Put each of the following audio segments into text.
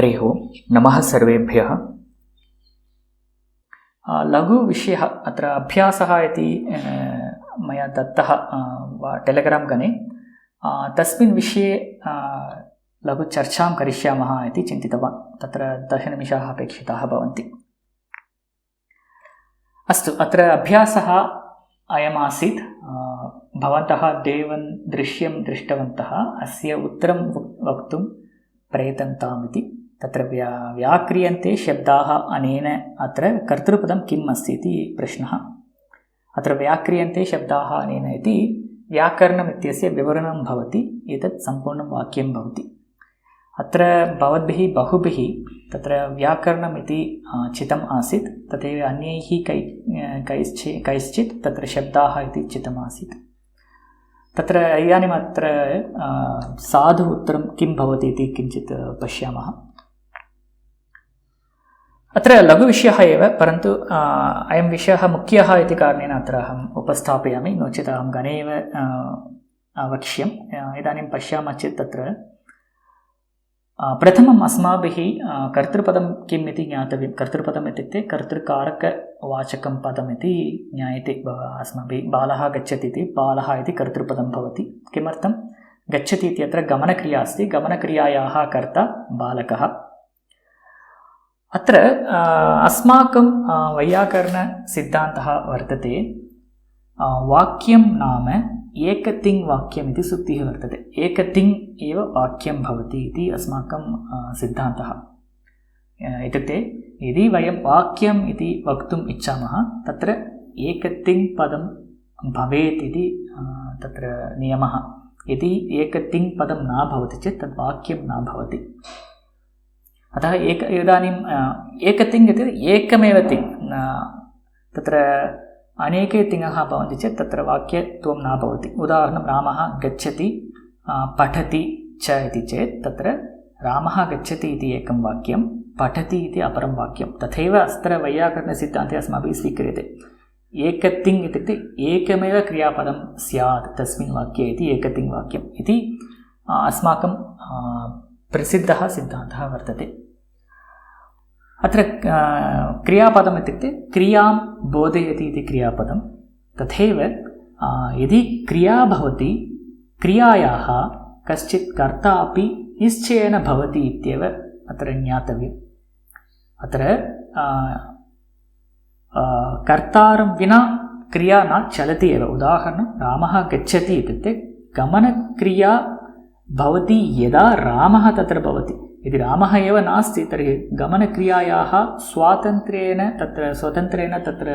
हरिः ओं नमः सर्वेभ्यः। लघुविषयः अत्र अभ्यासः इति मया दत्तः टेलिग्राम् गणे। तस्मिन् विषये लघुचर्चां करिष्यामः इति चिन्तितवान्। तत्र 10 निमिषाः अपेक्षिताः भवन्ति। अस्तु, अत्र अभ्यासः अयमासीत्। भवन्तः देवं दृश्यं दृष्टवन्तः, अस्य उत्तरं वक्तुं प्रयतन्ताम् इति। तत्र व्याक्रियन्ते शब्दाः अनेन अत्र कर्तृपदं किम् अस्ति इति प्रश्नः। अत्र व्याक्रियन्ते शब्दाः अनेन इति व्याकरणम् इत्यस्य विवरणं भवति। एतत् सम्पूर्णं वाक्यं भवति। अत्र भवद्भिः बहुभिः तत्र व्याकरणम् इति चितम् आसीत्। तथैव अन्यैः कैश्चित् तत्र शब्दाः इति चितम् आसीत्। तत्र इदानीम् अत्र साधु उत्तरं किं भवति इति किञ्चित् पश्यामः। अत्र लघुविषयः एव, परन्तु अयं विषयः मुख्यः इति कारणेन अत्र अहम् उपस्थापयामि, नो चेत् अहं गणे एव वक्ष्यम्। इदानीं पश्यामः चेत् तत्र प्रथमम् अस्माभिः कर्तृपदं किम् इति ज्ञातव्यं। कर्तृपदम् इत्युक्ते कर्तृकारकवाचकं पदम् इति ज्ञायते। अस्माभिः बालः गच्छति इति, बालः इति कर्तृपदं भवति। किमर्थं? गच्छति इत्यत्र गमनक्रिया अस्ति, गमनक्रियायाः कर्ता बालकः। अत्र अस्माकं वैयाकरणसिद्धान्तः वर्तते, वाक्यं नाम एकतिङ् वाक्यम् इति सूक्तिः वर्तते। एकतिङ् एव वाक्यं भवति इति अस्माकं सिद्धान्तः। इत्युक्ते यदि वयं वाक्यम् इति वक्तुम् इच्छामः, तत्र एकतिङ् पदं भवेत् इति तत्र नियमः। यदि एकतिङ् पदं न भवति चेत् तद् वाक्यं न भवति। अतः इदानीम् एकतिङ् इति एकमेव तिङ्। तत्र अनेके तिङः भवन्ति चेत् तत्र वाक्यत्वं न भवति। उदाहरणं रामः गच्छति पठति च इति चेत् तत्र रामः गच्छति इति एकं वाक्यं, पठति इति अपरं वाक्यं। तथैव अत्र वैयाकरणसिद्धान्ते अस्माभिः स्वीक्रियते। एकतिङ् इत्युक्ते एकमेव क्रियापदं स्यात् तस्मिन् वाक्ये इति एकतिङ् वाक्यम् इति अस्माकं प्रसिद्धः सिद्धान्तः वर्तते। अत्र क्रियापदम् इत्युक्ते क्रियां बोधयति इति क्रियापदं। तथैव यदि क्रिया भवति, क्रियायाः कश्चित् कर्ता अपि निश्चयेन भवति इत्येव अत्र ज्ञातव्यम्। अत्र कर्तारं विना क्रिया न चलति एव। उदाहरणं रामः गच्छति इत्युक्ते गमनक्रिया भवति यदा रामः तत्र भवति। यदि रामः एव नास्ति तर्हि गमनक्रियायाः स्वतन्त्रेण तत्र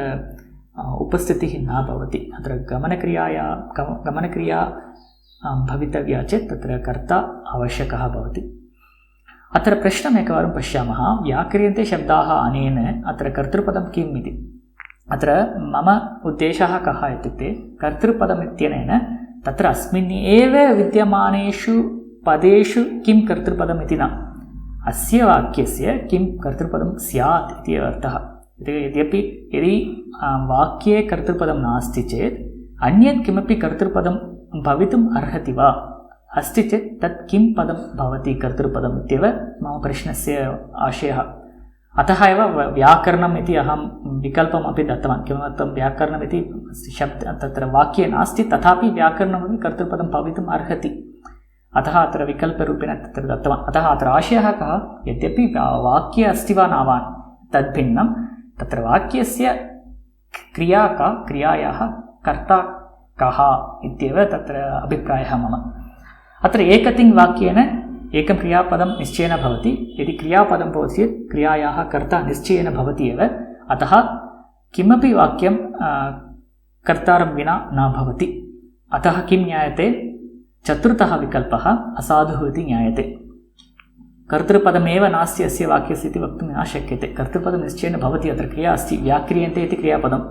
उपस्थितिः न भवति। अत्र गमनक्रिया भवितव्या चेत् तत्र कर्ता आवश्यकः भवति। अत्र प्रश्नम् एकवारं पश्यामः। व्याक्रियन्ते शब्दाः अनेन अत्र कर्तृपदं किम् इति। अत्र मम उद्देशः कः इत्युक्ते, कर्तृपदमित्यनेन तत्र अस्मिन् एव विद्यमानेषु पदेषु किं कर्तृपदम् इति न, अस्य वाक्यस्य किं कर्तृपदं स्यात् इति अर्थः। यदि वाक्ये कर्तृपदं नास्ति चेत् अन्यत् किमपि कर्तृपदं भवितुम् अर्हति वा, अस्ति चेत् तत् किं पदं भवति कर्तृपदम् इत्येव मम प्रश्नस्य आशयः। अतः एव व्याकरणम् इति अहं विकल्पमपि दत्तवान्। किमर्थं? व्याकरणमिति तत्र वाक्ये नास्ति, तथापि व्याकरणमपि कर्तृपदं भवितुम् अर्हति। अतः अत्र विकल्परूपेण तत्र दत्तवान्। अतः अत्र आशयः कः, यद्यपि वाक्ये अस्ति वा न वा तद्भिन्नं, तत्र वाक्यस्य क्रिया का, क्रियायाः कर्ता कः इत्येव तत्र अभिप्रायः मम। अत्र एकतिङ् वाक्येन एकं क्रियापदं निश्चयेन भवति। यदि क्रियापदं भवति चेत् क्रियायाः कर्ता निश्चयेन भवति एव। अतः किमपि वाक्यं कर्तारं विना न भवति। अतः किं ज्ञायते? चतुर्थः विकल्पः असाधुः इति ज्ञायते। कर्तृपदमेव नास्ति अस्य वाक्यस्य इति वक्तुं न शक्यते। कर्तृपदं निश्चयेन भवति। अत्र क्रिया अस्ति, व्याक्रियन्ते इति क्रियापदं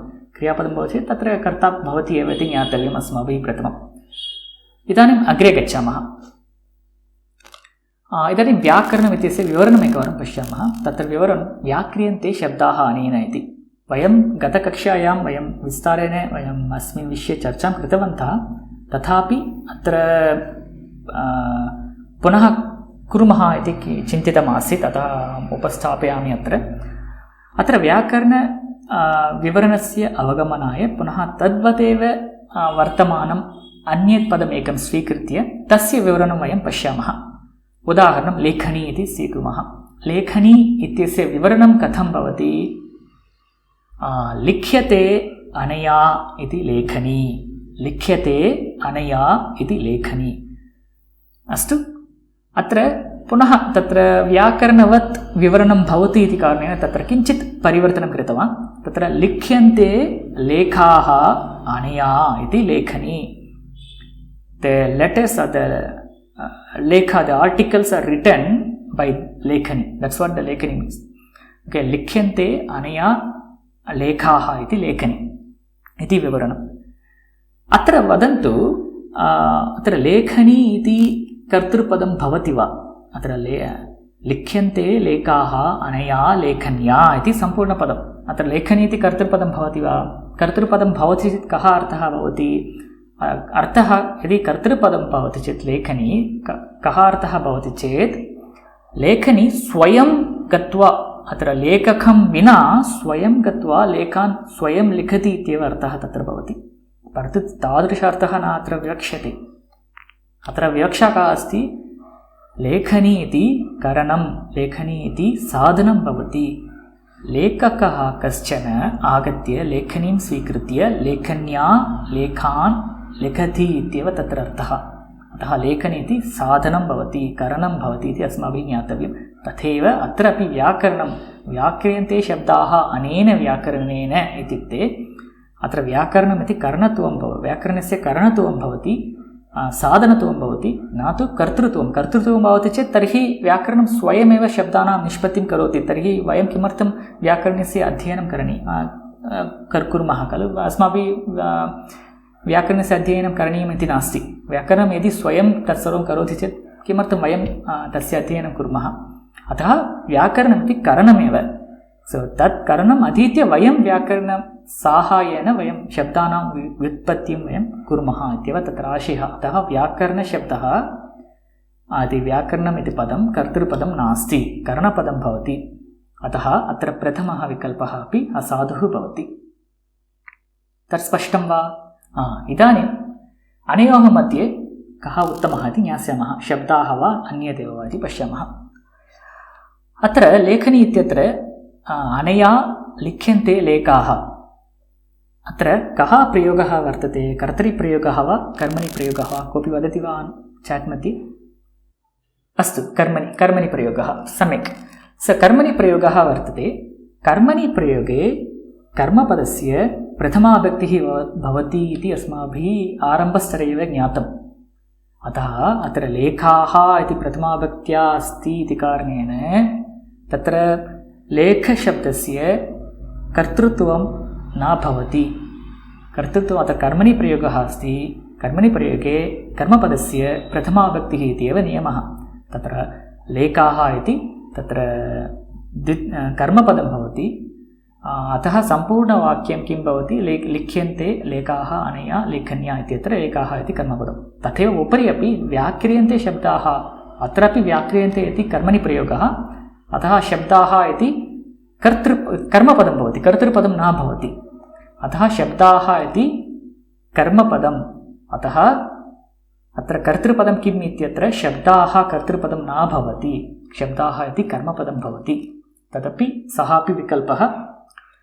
भवति चेत् तत्र कर्ता भवति एव इति ज्ञातव्यम् अस्माभिः प्रथमम्। इदानीम् अग्रे गच्छामः। इदानीं व्याकरणम् इत्यस्य विवरणम् एकवारं पश्यामः। तत्र विवरणं व्याक्रियन्ते शब्दाः अनेन इति। वयं गतकक्षायां विस्तारेण अस्मिन् विषये चर्चां कृतवन्तः। तथापि अत्र पुनः कुर्मः इति चिन्तितमासीत्, अतः उपस्थापयामि अत्र व्याकरण विवरणस्य अवगमनाय पुनः तद्वदेव वर्तमानम् अन्यत् पदमेकं स्वीकृत्य तस्य विवरणं वयं पश्यामः। उदाहरणं लेखनी इति स्वीकुर्मः। लेखनी इत्यस्य विवरणं कथं भवति? लिख्यते अनया इति लेखनी, लिख्यते अनया इति लेखनी। अस्तु, अत्र पुनः तत्र व्याकरणवत् विवरणं भवति इति कारणेन तत्र किञ्चित् परिवर्तनं कृतवान्। तत्र लिख्यन्ते लेखाः अनया इति लेखनी। The letters or the lekha, the articles are written by lekhani. That's what the lekhani means. Okay, likhyante anaya lekhaha iti lekhani iti vivaranam. Atra vadantu atra lekhani iti kartrupadam bhavati va. Atra likhyante lekhaha anaya lekhanya iti sampurna padam. Atra lekhani iti kartrupadam bhavati va. Kartrupadam bhavati chit kaha artha bhavati? अर्थः यदि कर्तृपदं भवति चेत् लेखनी कः अर्थः भवति चेत् लेखनी स्वयं गत्वा, अत्र लेखकं विना स्वयं गत्वा लेखान् स्वयं लिखति इत्येव अर्थः तत्र भवति। परन्तु तादृश अर्थः न अत्र विवक्ष्यते। अत्र विवक्षा का अस्ति? लेखनी इति करणं, लेखनी इति साधनं भवति। लेखकः कश्चन आगत्य लेखनीं स्वीकृत्य लेखन्या लेखान् लिखति इत्येव तत्र अर्थः। अतः लेखनी इति साधनं भवति, करणं भवति इति अस्माभिः ज्ञातव्यं। तथैव अत्रापि व्याकरणं, व्याक्रियन्ते शब्दाः अनेन व्याकरणेन इत्युक्ते अत्र व्याकरणम् इति करणत्वं व्याकरणस्य करणत्वं भवति, साधनत्वं भवति, न तु कर्तृत्वं। कर्तृत्वं भवति चेत् तर्हि व्याकरणं स्वयमेव शब्दानां निष्पत्तिं करोति। तर्हि वयं किमर्थं व्याकरणस्य अध्ययनं कुर्मः खलु? अस्माभिः व्याकरणस्य अध्ययनं करणीयम् इति नास्ति। व्याकरणं यदि स्वयं तत्सर्वं करोति चेत् किमर्थं वयं तस्य अध्ययनं कुर्मः? अतः व्याकरणमिति करणमेव। तत् करणम् अधीत्य वयं व्याकरणसाहाय्येन वयं शब्दानां व्युत्पत्तिं वयं कुर्मः इत्येव तत्र आशयः। अतः व्याकरणशब्दः आदि व्याकरणम् इति पदं कर्तृपदं नास्ति, करणपदं भवति। अतः अत्र प्रथमः विकल्पः अपि असाधुः भवति। तत् स्पष्टं वा? इदानीम् अनयोः मध्ये कः उत्तमः इति ज्ञास्यामः। शब्दाः वा अन्यदेव वा इति पश्यामः। अत्र लेखनी इत्यत्र अनया लिख्यन्ते लेखाः। अत्र कः प्रयोगः वर्तते? कर्तरिप्रयोगः वा कर्मणिप्रयोगः वा? कोऽपि वदति वा चाट् मध्ये? अस्तु, कर्मणि प्रयोगः। सम्यक्। कर्मणिप्रयोगः वर्तते। कर्मणिप्रयोगे कर्मपदस्य प्रथमाविभक्तिः भवति इति अस्माभिः आरम्भस्तरे एव ज्ञातम्। अतः अत्र लेखाः इति प्रथमाविभक्त्या अस्ति इति कारणेन तत्र लेखशब्दस्य कर्तृत्वं न भवति। कर्तृत्वम् अत्र कर्मणि प्रयोगः अस्ति। कर्मणि प्रयोगे कर्मपदस्य प्रथमाविभक्तिः इत्येव नियमः। तत्र लेखाः इति तत्र कर्मपदं भवति। अतः सम्पूर्णवाक्यं किं भवति? लिख्यन्ते लेखाः अनया लेखन्या इत्यत्र लेखाः इति कर्मपदं। तथैव उपरि अपि व्याक्रियन्ते शब्दाः, अत्रापि व्याक्रियन्ते इति कर्मणि प्रयोगः। अतः शब्दाः इति कर्मपदं भवति, कर्तृपदं न भवति। अतः शब्दाः इति कर्मपदम्। अतः अत्र कर्तृपदं किम् इत्यत्र शब्दाः कर्तृपदं न भवति, शब्दाः इति कर्मपदं भवति। तदपि सः अपि विकल्पः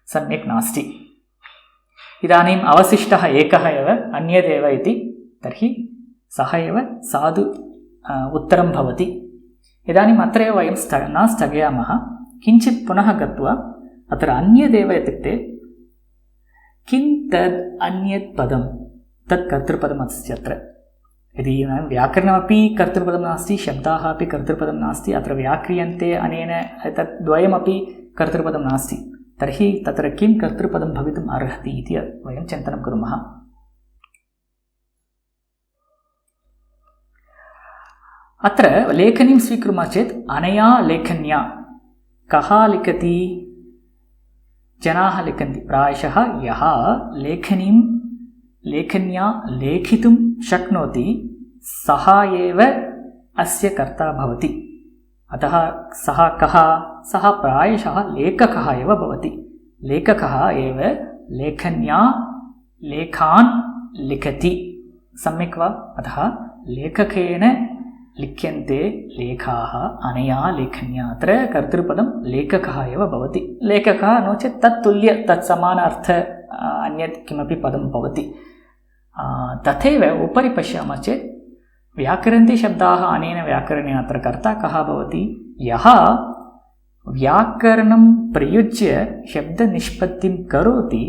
सम्यक् नास्ति। इदानीम् अवशिष्टः एकः एव, अन्यदेव इति। तर्हि सः एव साधु उत्तरं भवति। इदानीम् अत्रैव वयं न स्थगयामः, किञ्चित् पुनः गत्वा अत्र अन्यदेव इत्युक्ते किं तद् अन्यत् पदं? तत् कर्तृपदमस्ति अत्र। यदि व्याकरणमपि कर्तृपदं नास्ति, शब्दाः अपि कर्तृपदं नास्ति, अत्र व्याक्रियन्ते अनेन तत् द्वयमपि कर्तृपदं नास्ति, तर्हि तत्र किं कर्तृपदं भवितुम् अर्हति इति वयं चिन्तनं कुर्मः। अत्र लेखनीं स्वीकुर्मः चेत् अनया लेखन्या कः लिखति? जनाः लिखन्ति। प्रायशः यः लेखन्या लेखितुं शक्नोति सः एव अस्य कर्ता भवति। अतः सः कः? सः प्रायशः लेखकः एव भवति। लेखकः एव लेखन्या लेखान् लिखति। सम्यक् वा? अतः लेखकेन लिख्यन्ते लेखाः अनया लेखन्या। अत्र कर्तृपदं लेखकः एव भवति। लेखकः नो चेत् तत्तुल्य तत्समान अर्थ अन्यत् किमपि पदं भवति। तथैव उपरि पश्यामः चेत् व्याकरणन्ते शब्दाः अनेन व्याकरणेन अत्र कर्ता कः भवति? यः व्याकरणं प्रयुज्य शब्दनिष्पत्तिं करोति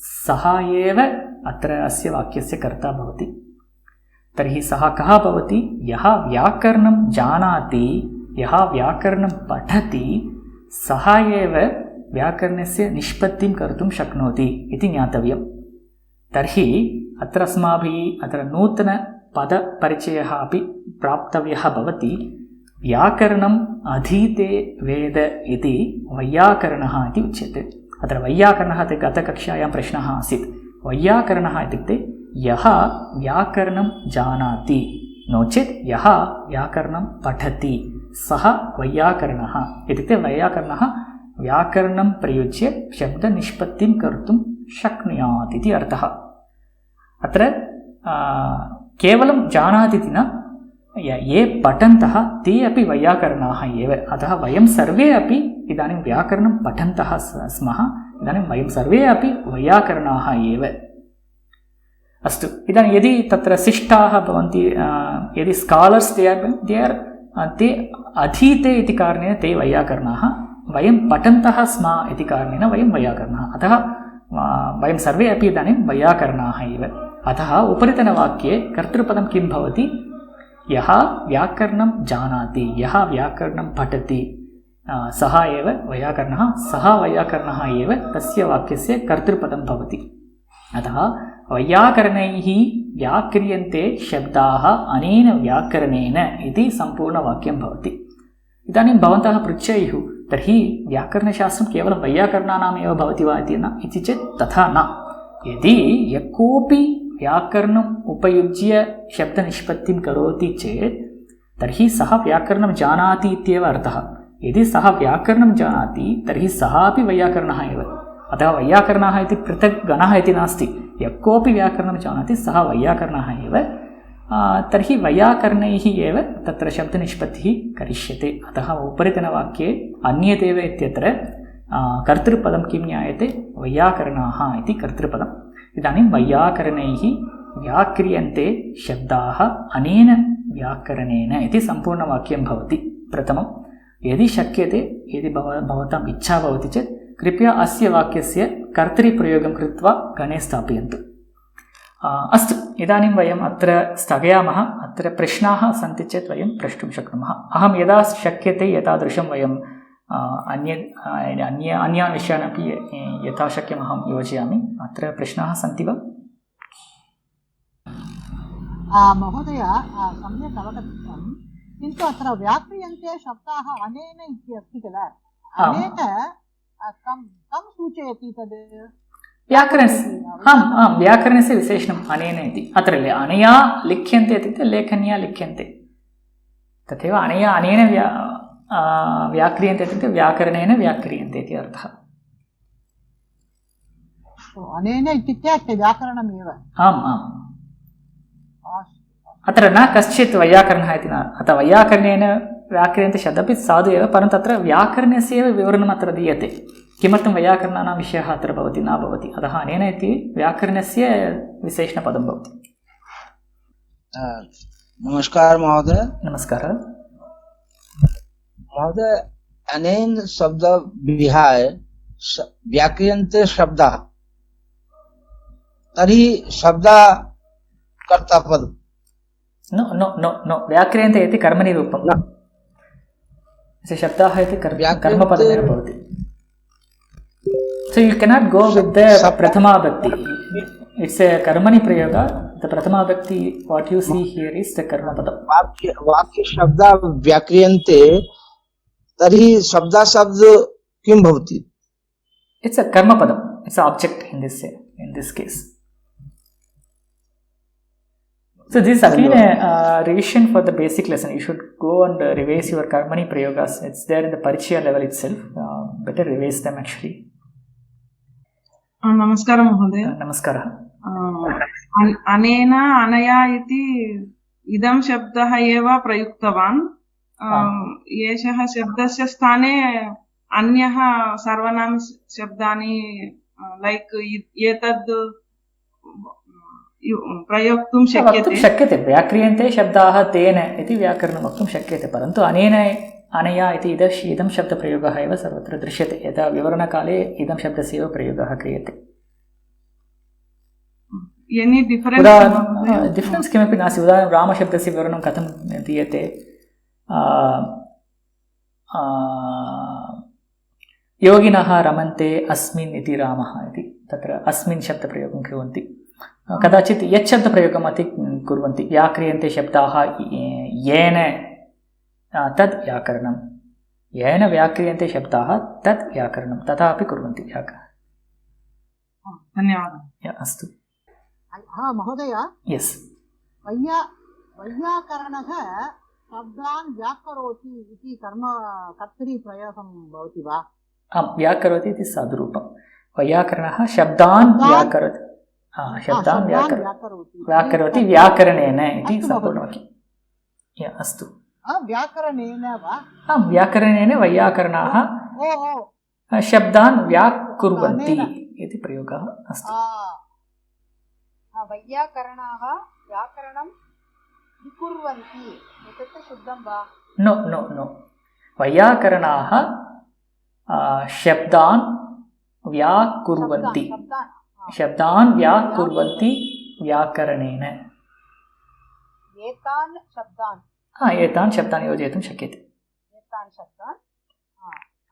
सः एव अत्र अस्य वाक्यस्य कर्ता भवति। तर्हि सः कः भवति? यः व्याकरणं जानाति, यः व्याकरणं पठति सः एव व्याकरणस्य निष्पत्तिं कर्तुं शक्नोति इति ज्ञातव्यं। तर्हि अत्र अस्माभिः अत्र नूतनपदपरिचयः अपि प्राप्तव्यः भवति। व्याकरणम् अधीते वेद इति वैयाकरणः इति उच्यते। अत्र वैयाकरणः इति गतकक्षायां प्रश्नः आसीत्। वैयाकरणः इत्युक्ते यः व्याकरणं जानाति, नो चेत् यः व्याकरणं पठति सः वैयाकरणः। इत्युक्ते वैयाकरणः व्याकरणं प्रयुज्य शब्दनिष्पत्तिं कर्तुं शक्नुयात् इति अर्थः। अत्र केवलं जानाति इति न, ये पठन्तः ते अपि वैयाकरणाः एव। अतः वयं सर्वे अपि इदानीं व्याकरणं पठन्तः स्मः। इदानीं वयं सर्वे अपि वैयाकरणाः एव। अस्तु, इदानीं यदि तत्र शिष्टाः भवन्ति, यदि स्कालर्स् ते अधीते इति कारणेन ते वैयाकरणाः, वयं पठन्तः स्मः इति कारणेन वयं वैयाकरणाः। अतः वयं सर्वे अपि इदानीं वैयाकरणाः एव। अतः उपरितनवाक्ये कर्तृपदं किं भवति? यः व्याकरणं जानाति, यः व्याकरणं पठति सः एव वैयाकरणः, सः वैयाकरणः एव तस्य वाक्यस्य कर्तृपदं भवति। अतः वैयाकरणैः व्याक्रियन्ते शब्दाः अनेन व्याकरणेन इति सम्पूर्णवाक्यं भवति। इदानीं भवन्तः पृच्छेयुः, तर्हि व्याकरणशास्त्रं केवलं वैयाकरणानामेव भवति वा इति चेत् तथा न। यदि यः कोऽपि व्याकरणम् उपयुज्य शब्दनिष्पत्तिं करोति चेत् तर्हि सः व्याकरणं जानाति इत्येव अर्थः। यदि सः व्याकरणं जानाति तर्हि सः अपि वैयाकरणः एव। अतः वैयाकरणः इति पृथक् गणः इति नास्ति। यः कोऽपि व्याकरणं जानाति सः वैयाकरणः एव। तर्हि वैयाकरणैः एव तत्र शब्दनिष्पत्तिः करिष्यते। अतः उपरितनवाक्ये अन्यदेव इत्यत्र कर्तृपदं किं ज्ञायते? वैयाकरणाः इति कर्तृपदम्। इदानीं वैयाकरणैः व्याक्रियन्ते शब्दाः अनेन व्याकरणेन इति सम्पूर्णवाक्यं भवति। प्रथमं, यदि शक्यते, यदि भवताम् इच्छा भवति चेत् कृपया अस्य वाक्यस्य कर्तृप्रयोगं कृत्वा गणे स्थापयन्तु। अस्तु, इदानीं वयम् अत्र स्थगयामः। अत्र प्रश्नाः सन्ति चेत् वयं प्रष्टुं शक्नुमः। अहं यदा शक्यते एतादृशं वयं अन्यान् विषयान् अपि यथाशक्यम् अहं योजयामि। अत्र प्रश्नाः सन्ति वा? महोदय, सम्यक् अवगतं, किन्तु अत्र व्याक्रियन्ते शब्दाः अनेन इति अस्ति किल, अनेन कं सूचयति तद्? व्याकरणस्य विशेषणम् अनेन इति। अत्र अनया लिख्यन्ते इत्युक्ते लेखन्या लिख्यन्ते, तथैव अनया अनेन व्याक्रियन्ते इत्युक्ते व्याकरणेन व्याक्रियन्ते इति अर्थः। अनेन इत्युक्ते व्याकरणमेव। आम् आम्, अत्र न कश्चित् वैयाकरणः इति न। अतः वैयाकरणेन व्याक्रियन्ते शब्दपि साधु एव, परन्तु अत्र व्याकरणस्य एव विवरणम् अत्र दीयते। किमर्थं वैयाकरणानां विषयः अत्र भवति न भवति। अतः अनेन इति व्याकरणस्य विशेषणपदं भवति। नमस्कार महोदय। नमस्कारः महोदय। अनेन शब्द विहाय व्याक्रियन्ते शब्दाः, तर्हि शब्दा कर्तापद? नो नो नो नो, व्याक्रियन्ते इति कर्मणि रूपं न, शब्दाः इति कर्मपदमेव भवति। So you cannot go with the prathama bhakti. It's a karmani prayoga. The prathama bhakti, what you see here is the karma padam. वाक्य शब्दा व्याक्रियन्ते, तर्हि शब्दा शब्द किं भवति? It's a karma padam. It's an object in this case. So this is again a revision for the basic lesson. You should go and revise your Karmani Prayogas. It's there in the Parichaya level itself. Better revise them actually. नमस्कारः महोदय. नमस्कारः. अनेन अनया इति इदं शब्दः एव प्रयुक्तवान्. एषः शब्दस्य स्थाने अन्यः सर्वनाम शब्दानि लैक् एतद् प्रयोक्तुं शक्यते. व्याक्रियन्ते शब्दाः तेन इति व्याकरणं वक्तुं शक्यते, परन्तु अनेन अनया इति इदं शब्दप्रयोगः एव सर्वत्र दृश्यते. यदा विवरणकाले इदं शब्दस्य एव प्रयोगः क्रियते. डिफरेन्स् किमपि नास्ति. उदाहरणं रामशब्दस्य विवरणं कथं दीयते. योगिनः रमन्ते अस्मिन् इति रामः इति तत्र अस्मिन् शब्दप्रयोगं कुर्वन्ति. कदाचित् यत् शब्दप्रयोगम् अति कुर्वन्ति. व्याक्रियन्ते शब्दाः येन तद् व्याकरणं, येन व्याक्रियन्ते शब्दाः तद् व्याकरणं, तथा अपि कुर्वन्ति व्याकरणं. धन्यवादः. अस्तु. महोदय, यस्, वैयाकरणः शब्दान् व्याकरोति इति कर्तरिप्रयोगं भवति वा? आम्, व्याकरोति इति साधुरूपं. वैयाकरणः शब्दान् व्याकरोति. शब्दान् व्याकरोति व्याकरणेन इति सम्पूर्णवाक्यम्. अस्तु. व्याकरणेन वा? आम्, व्याकरणेन वैयाकरणाः शब्दान् व्याकुर्वन्ति इति प्रयोगः अस्ति. वैयाकरणाः व्याकरणं विकुर्वन्ति एतत् शुद्धं वा? नो नो नो, वैयाकरणाः शब्दान् व्याकुर्वन्ति. शब्दान् व्याकुर्वन्ति व्याकरणेन. एतान् शब्दान् योजयितुं शक्यते.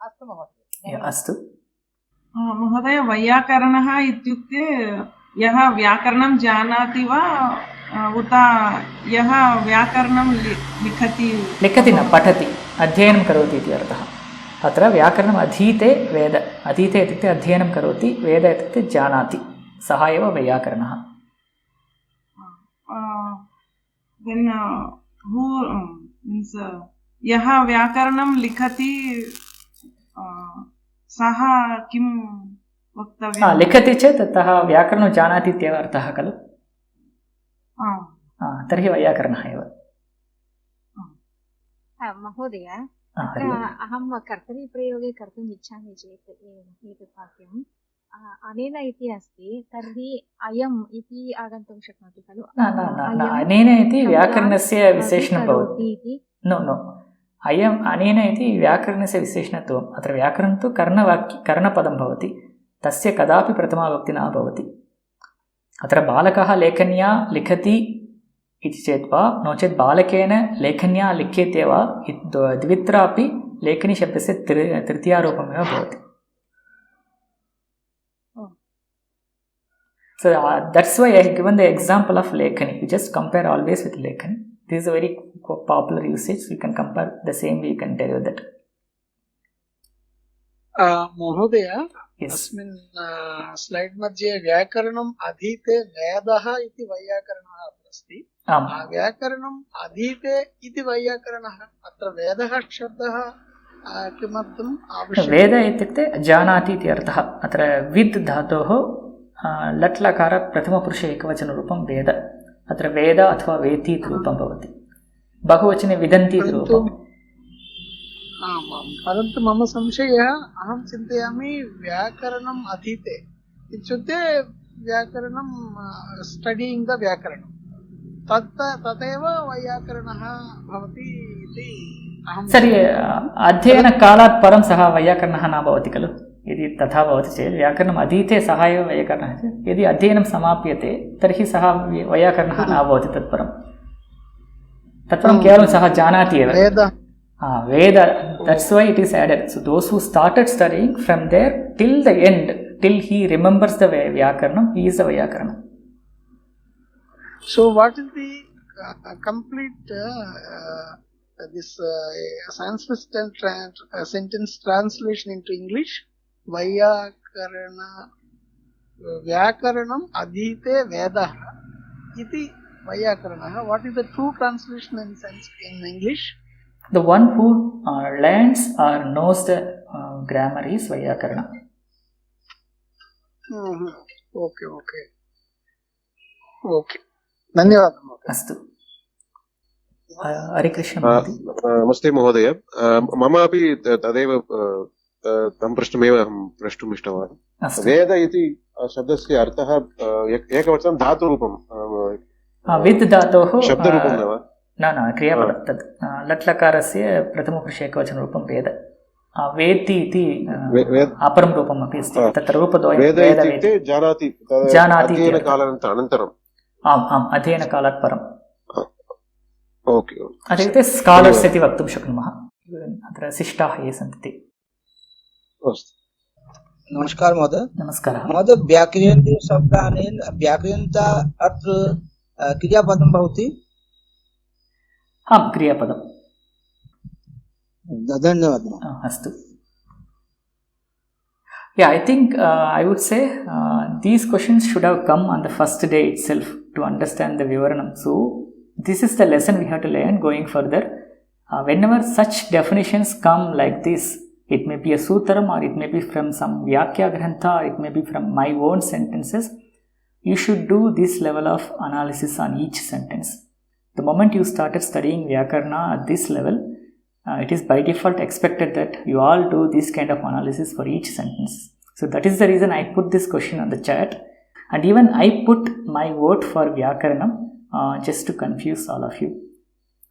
अस्तु महोदय. अस्तु महोदय, वैयाकरणः इत्युक्ते यः व्याकरणं जानाति वा उत यः व्याकरणं लिखति न पठति, अध्ययनं करोति इति अर्थः. अत्र व्याकरणम् अधीते वेद. अधीते इत्युक्ते अध्ययनं करोति, वेद इत्युक्ते जानाति, सः एव वैयाकरणः. यः व्याकरणं लिखति सः किं वक्तव्यं? लिखति चेत् तः व्याकरणं जानाति इत्येव अर्थः खलु. तर्हि वैयाकरणः एव. महोदय, अत्र अहं कर्तरिप्रयोगे कर्तुम् इच्छामि चेत् एतत् वाक्यम् अनेन इति अस्ति, तर्हि अयम् इति आगन्तुं शक्नोति खलु? अनेन इति व्याकरणस्य विशेषणं भवति. नो नो, अयम् अनेन इति व्याकरणस्य विशेषणत्वम्. अत्र व्याकरणं तु कर्णपदं भवति, तस्य कदापि प्रथमाविभक्ति न भवति. अत्र बालकः लेखन्या लिखति इति चेत् वा, नो चेत् बालकेन लेखन्या लिख्यते वा, द्वित्रापि लेखनीशब्दस्य तृतीयारूपमेव भवति. So that's why I have given the example of lekhani. You just compare always with lekhani. This is a very popular usage. So you can compare the same way, you can derive that. महोदय, Yes. अस्मिन् slide मध्ये व्याकरणम् अधीते वेदः इति वैयाकरणः अस्ति. व्याकरणम् अधीते इति वैयाकरणः, अत्र वेदः शब्दः किमर्थम् आवश्यकः? वेद इत्युक्ते जानाति इति अर्थः. अत्र विद् धातोः लट् लकार प्रथमपुरुष एकवचनरूपं वेद. अत्र वेद अथवा वेति इति रूपं भवति. बहुवचने विदन्ति इति रूपम्. परन्तु मम संशयः, अहं चिन्तयामि व्याकरणम् अधीते इत्युक्ते व्याकरणं स्टडीङ्ग् द व्याकरणं तदेव वैयाकरणः भवति इति अहं. सरि, अध्ययनकालात् परं सः वैयाकरणः न भवति खलु. यदि तथा भवति चेत् व्याकरणम् अधीते सः एव वैयाकरणः चेत्, यदि अध्ययनं समाप्यते तर्हि सः वैयाकरणः न भवति. तत्परं केवलं सः जानाति एव. Veda, that's why it is added. So those who started studying from there till the end, till he remembers the Vyakaranam, he is the Vyakaranam. So what is the complete this Sanskrit sentence translation into English? Vyakaranam adhite vedah iti Vyakarana. What is the true translation in English? The one who learns or knows the grammar is Vyakarana. Okay. धन्यवादः महोदय. अस्तु. हरिकृष्ण. नमस्ते महोदय. मम अपि तदेव तं प्रश्नमेव अहं प्रष्टुम् इष्टवान्. वेद इति शब्दस्य अर्थः एकवचनं धातुरूपं विद् धातोः शब्दरूपं न वा? न क्रियापदं तत् लट्लकारस्य प्रथमपुरुष एकवचनरूपं वेद. वेत्ति इति अपरं रूपम् अपि अस्ति. तत्र रूपद्वयं. वेद इत्युक्ते जानाति अध्ययनकालानन्तरम्. आम् अध्ययनकालात् परम्. ओके. इत्युक्ते स्कालर्स् इति वक्तुं शक्नुमः. अत्र शिष्टाः ये सन्ति. नमस्कार महोदय. नमस्कारः महोदय. व्याक्रियन्ते शब्दानेन व्याक्रियन्ता अत्र क्रियापदं भवति. आं क्रियापदम्. धन्यवादः. अस्तु. Yeah, I think I would say these questions should have come on the first day itself to understand the Vivaranam. So this is the lesson we have to learn going further. Whenever such definitions come like this, it may be a sutram or it may be from some Vyakya Grantha or it may be from my own sentences. You should do this level of analysis on each sentence. The moment you started studying Vyakarna at this level, it is by default expected that you all do this kind of analysis for each sentence. So that is the reason I put this question on the chat, and even I put my vote for Vyakaranam just to confuse all of you.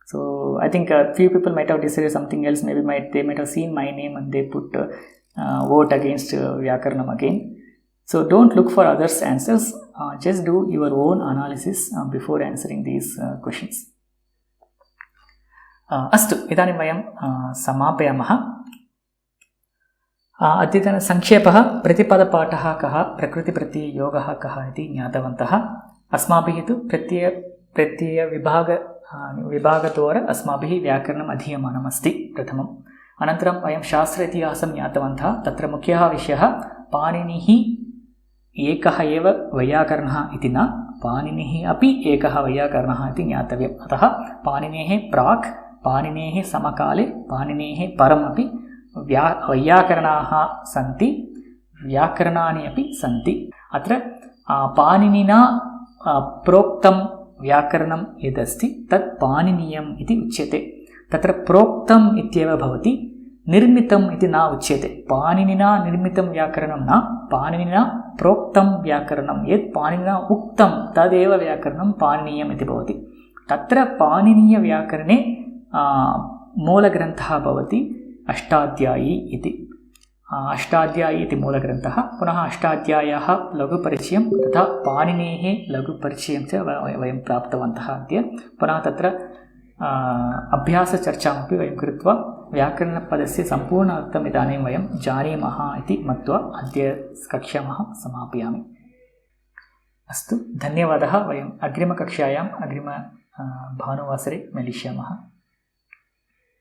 So I think a few people might have decided something else. Maybe they might have seen my name and they put vote against Vyakaranam again. So don't look for others' answers. Just do your own analysis before answering these questions. अस्तु. इदानीं वयं समापयामः. अद्यतनसंक्षेपः. प्रतिपदपाठः कः, प्रकृतिप्रत्यययोगः कः इति ज्ञातवन्तः. अस्माभिः तु प्रत्ययविभागद्वारा अस्माभिः व्याकरणम् अधीयमानमस्ति प्रथमम्. अनन्तरं वयं शास्त्र इतिहासं ज्ञातवन्तः. तत्र मुख्यः विषयः पाणिनिः एकः एव वैयाकरणः इति न, पाणिनिः अपि एकः वैयाकरणः इति ज्ञातव्यम्. अतः पाणिनेः प्राक्, पाणिनेः समकाले, पाणिनेः परमपि वैयाकरणाः सन्ति, व्याकरणानि अपि सन्ति. अत्र पाणिनिना प्रोक्तं व्याकरणं यदस्ति तत् पाणिनीयम् इति उच्यते. तत्र प्रोक्तम् इत्येव भवति, निर्मितम् इति न उच्यते. पाणिनिना निर्मितं व्याकरणं न, पाणिनिना प्रोक्तं व्याकरणं यत् पाणिनिना उक्तं तदेव व्याकरणं पाणिनीयम् इति भवति. तत्र पाणिनीयव्याकरणे मूलग्रन्थः भवति अष्टाध्यायी इति. अष्टाध्यायी इति मूलग्रन्थः. पुनः अष्टाध्याय्याः लघुपरिचयं तथा पाणिनेः लघुपरिचयं च वयं प्राप्तवन्तः अद्य. पुनः तत्र अभ्यासचर्चामपि वयं कृत्वा व्याकरणपदस्य सम्पूर्ण अर्थम् इदानीं वयं जानीमः इति मत्वा अद्य कक्ष्यां समापयामि. अस्तु. धन्यवादः. वयम् अग्रिमकक्षायाम् भानुवासरे मिलिष्यामः.